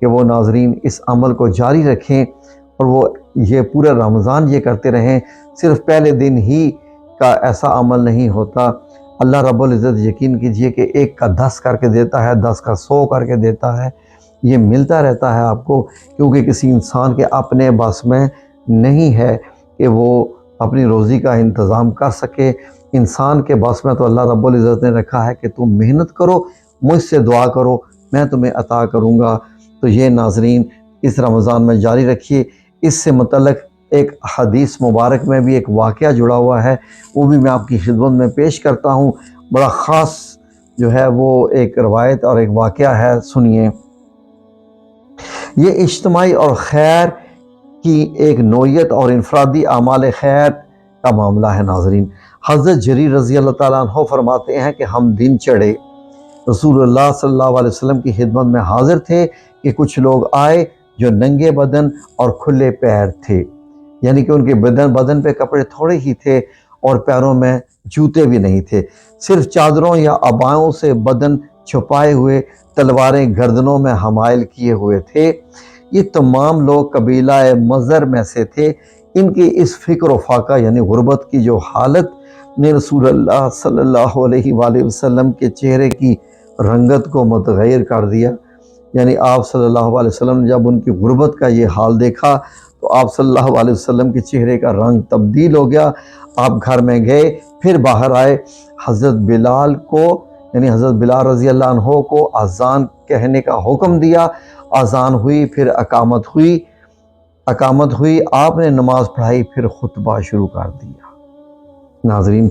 کہ وہ ناظرین اس عمل کو جاری رکھیں اور وہ یہ پورا رمضان یہ کرتے رہیں۔ صرف پہلے دن ہی کا ایسا عمل نہیں ہوتا، اللہ رب العزت یقین کیجئے کہ 1 کا 10 کر کے دیتا ہے، 10 کا 100 کر کے دیتا ہے، یہ ملتا رہتا ہے آپ کو، کیونکہ کسی انسان کے اپنے بس میں نہیں ہے کہ وہ اپنی روزی کا انتظام کر سکے۔ انسان کے بس میں تو اللہ رب العزت نے رکھا ہے کہ تم محنت کرو، مجھ سے دعا کرو، میں تمہیں عطا کروں گا۔ تو یہ ناظرین اس رمضان میں جاری رکھیے۔ اس سے متعلق ایک حدیث مبارک میں بھی ایک واقعہ جڑا ہوا ہے، وہ بھی میں آپ کی خدمت میں پیش کرتا ہوں۔ بڑا خاص جو ہے وہ ایک روایت اور ایک واقعہ ہے، سنیے۔ یہ اجتماعی اور خیر کی ایک نوعیت اور انفرادی اعمال خیر کا معاملہ ہے ناظرین۔ حضرت جریر رضی اللہ تعالیٰ عنہ فرماتے ہیں کہ ہم دن چڑھے رسول اللہ صلی اللہ علیہ وسلم کی خدمت میں حاضر تھے کہ کچھ لوگ آئے جو ننگے بدن اور کھلے پیر تھے، یعنی کہ ان کے بدن پہ کپڑے تھوڑے ہی تھے اور پیروں میں جوتے بھی نہیں تھے، صرف چادروں یا عبایوں سے بدن چھپائے ہوئے، تلواریں گردنوں میں حمائل کیے ہوئے تھے۔ یہ تمام لوگ قبیلہ مضر میں سے تھے۔ ان کی اس فکر و فاقہ یعنی غربت کی جو حالت نے رسول اللہ صلی اللہ علیہ وآلہ وسلم کے چہرے کی رنگت کو متغیر کر دیا، یعنی آپ صلی اللہ علیہ وسلم نے جب ان کی غربت کا یہ حال دیکھا تو آپ صلی اللہ علیہ وسلم کے چہرے کا رنگ تبدیل ہو گیا۔ آپ گھر میں گئے، پھر باہر آئے، حضرت بلال کو یعنی حضرت بلال رضی اللہ عنہ کو اذان کہنے کا حکم دیا۔ اذان ہوئی، پھر اقامت ہوئی، آپ نے نماز پڑھائی، پھر خطبہ شروع کر دیا۔ ناظرین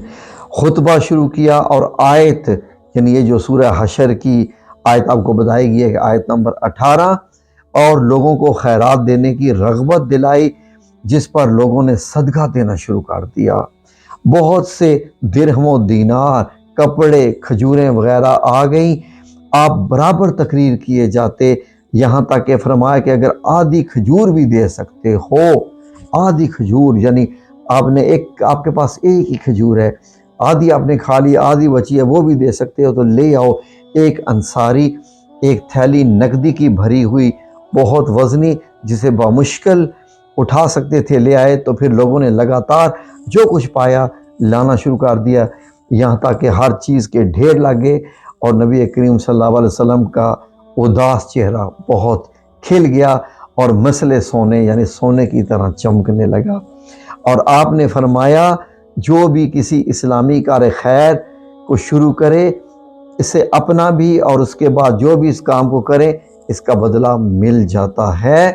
خطبہ شروع کیا اور آیت یعنی یہ جو سورہ حشر کی آیت آپ کو بتائی گئی ہے کہ آیت نمبر 18، اور لوگوں کو خیرات دینے کی رغبت دلائی، جس پر لوگوں نے صدقہ دینا شروع کر دیا۔ بہت سے درہم و دینار، کپڑے، کھجوریں وغیرہ آ گئیں۔ آپ برابر تقریر کیے جاتے، یہاں تک کہ فرمایا کہ اگر آدھی کھجور بھی دے سکتے ہو، آدھی کھجور یعنی آپ کے پاس ایک ہی کھجور ہے، آدھی آپ نے کھا لی، آدھی بچی ہے، وہ بھی دے سکتے ہو تو لے آؤ۔ ایک انصاری ایک تھیلی نقدی کی بھری ہوئی بہت وزنی جسے بمشکل اٹھا سکتے تھے لے آئے، تو پھر لوگوں نے لگاتار جو کچھ پایا لانا شروع کر دیا، یہاں تک کہ ہر چیز کے ڈھیر لگے اور نبی کریم صلی اللہ علیہ وسلم کا اداس چہرہ بہت کھل گیا اور مثل سونے یعنی سونے کی طرح چمکنے لگا۔ اور آپ نے فرمایا جو بھی کسی اسلامی کار خیر کو شروع کرے، اسے اپنا بھی اور اس کے بعد جو بھی اس کام کو کرے اس کا بدلہ مل جاتا ہے،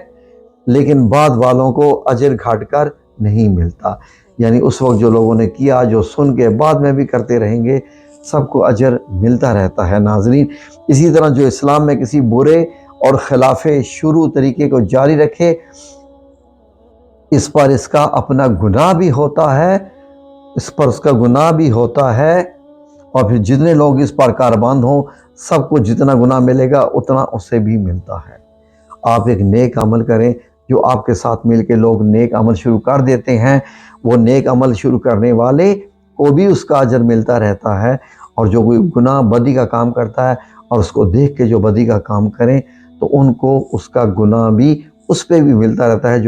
لیکن بعد والوں کو اجر گھٹ کر نہیں ملتا، یعنی اس وقت جو لوگوں نے کیا، جو سن کے بعد میں بھی کرتے رہیں گے، سب کو اجر ملتا رہتا ہے ناظرین۔ اسی طرح جو اسلام میں کسی برے اور خلاف شروع طریقے کو جاری رکھے، اس پر اس کا اپنا گناہ بھی ہوتا ہے، اور پھر جتنے لوگ اس پر کاربند ہوں سب کو جتنا گناہ ملے گا اتنا اسے بھی ملتا ہے۔ آپ ایک نیک عمل کریں، جو آپ کے ساتھ مل کے لوگ نیک عمل شروع کر دیتے ہیں، وہ نیک عمل شروع کرنے والے کو بھی اس کا اجر ملتا رہتا ہے، اور جو کوئی گناہ بدی کا کام کرتا ہے اور اس کو دیکھ کے جو بدی کا کام کریں تو ان کو اس کا گناہ بھی اس پہ بھی ملتا رہتا ہے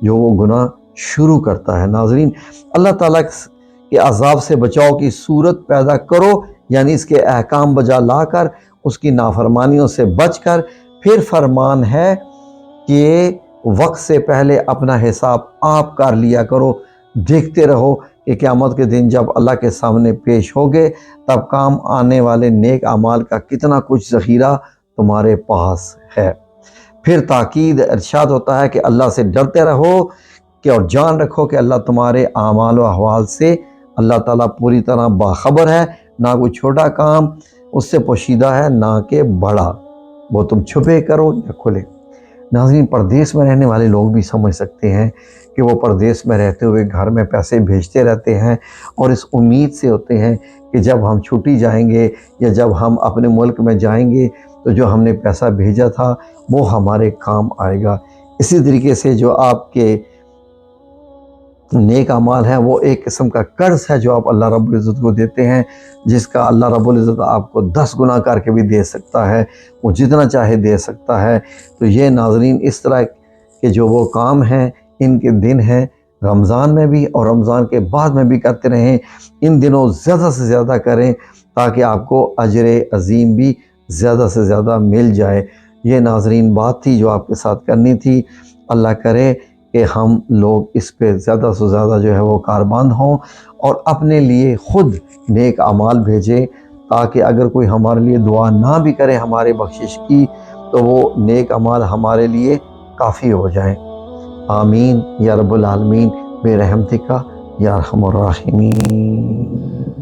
جو وہ گناہ شروع کرتا ہے۔ ناظرین اللہ تعالیٰ کے عذاب سے بچاؤ کی صورت پیدا کرو، یعنی اس کے احکام بجا لا کر اس کی نافرمانیوں سے بچ کر، پھر فرمان ہے کہ وقت سے پہلے اپنا حساب آپ کر لیا کرو، دیکھتے رہو کہ قیامت کے دن جب اللہ کے سامنے پیش ہوگے تب کام آنے والے نیک اعمال کا کتنا کچھ ذخیرہ تمہارے پاس ہے۔ پھر تاکید ارشاد ہوتا ہے کہ اللہ سے ڈرتے رہو اور جان رکھو کہ اللہ تمہارے اعمال و احوال سے اللہ تعالیٰ پوری طرح باخبر ہے، نہ کوئی چھوٹا کام اس سے پوشیدہ ہے نہ کہ بڑا، وہ تم چھپے کرو یا کھلے۔ ناظرین پردیس میں رہنے والے لوگ بھی سمجھ سکتے ہیں کہ وہ پردیس میں رہتے ہوئے گھر میں پیسے بھیجتے رہتے ہیں اور اس امید سے ہوتے ہیں کہ جب ہم چھٹی جائیں گے یا جب ہم اپنے ملک میں جائیں گے تو جو ہم نے پیسہ بھیجا تھا وہ ہمارے کام آئے گا۔ اسی طریقے سے جو آپ کے نیک اعمال ہیں وہ ایک قسم کا قرض ہے جو آپ اللہ رب العزت کو دیتے ہیں، جس کا اللہ رب العزت آپ کو 10 گنا کر کے بھی دے سکتا ہے، وہ جتنا چاہے دے سکتا ہے۔ تو یہ ناظرین اس طرح کے جو وہ کام ہیں، ان کے دن ہیں، رمضان میں بھی اور رمضان کے بعد میں بھی کرتے رہیں، ان دنوں زیادہ سے زیادہ کریں تاکہ آپ کو اجر عظیم بھی زیادہ سے زیادہ مل جائے۔ یہ ناظرین بات تھی جو آپ کے ساتھ کرنی تھی۔ اللہ کرے کہ ہم لوگ اس پہ زیادہ سے زیادہ جو ہے وہ کاربند ہوں اور اپنے لیے خود نیک اعمال بھیجیں، تاکہ اگر کوئی ہمارے لیے دعا نہ بھی کرے ہمارے بخشش کی تو وہ نیک اعمال ہمارے لیے کافی ہو جائیں۔ آمین یا رب العالمین برحمتک یا ارحم الراحمین۔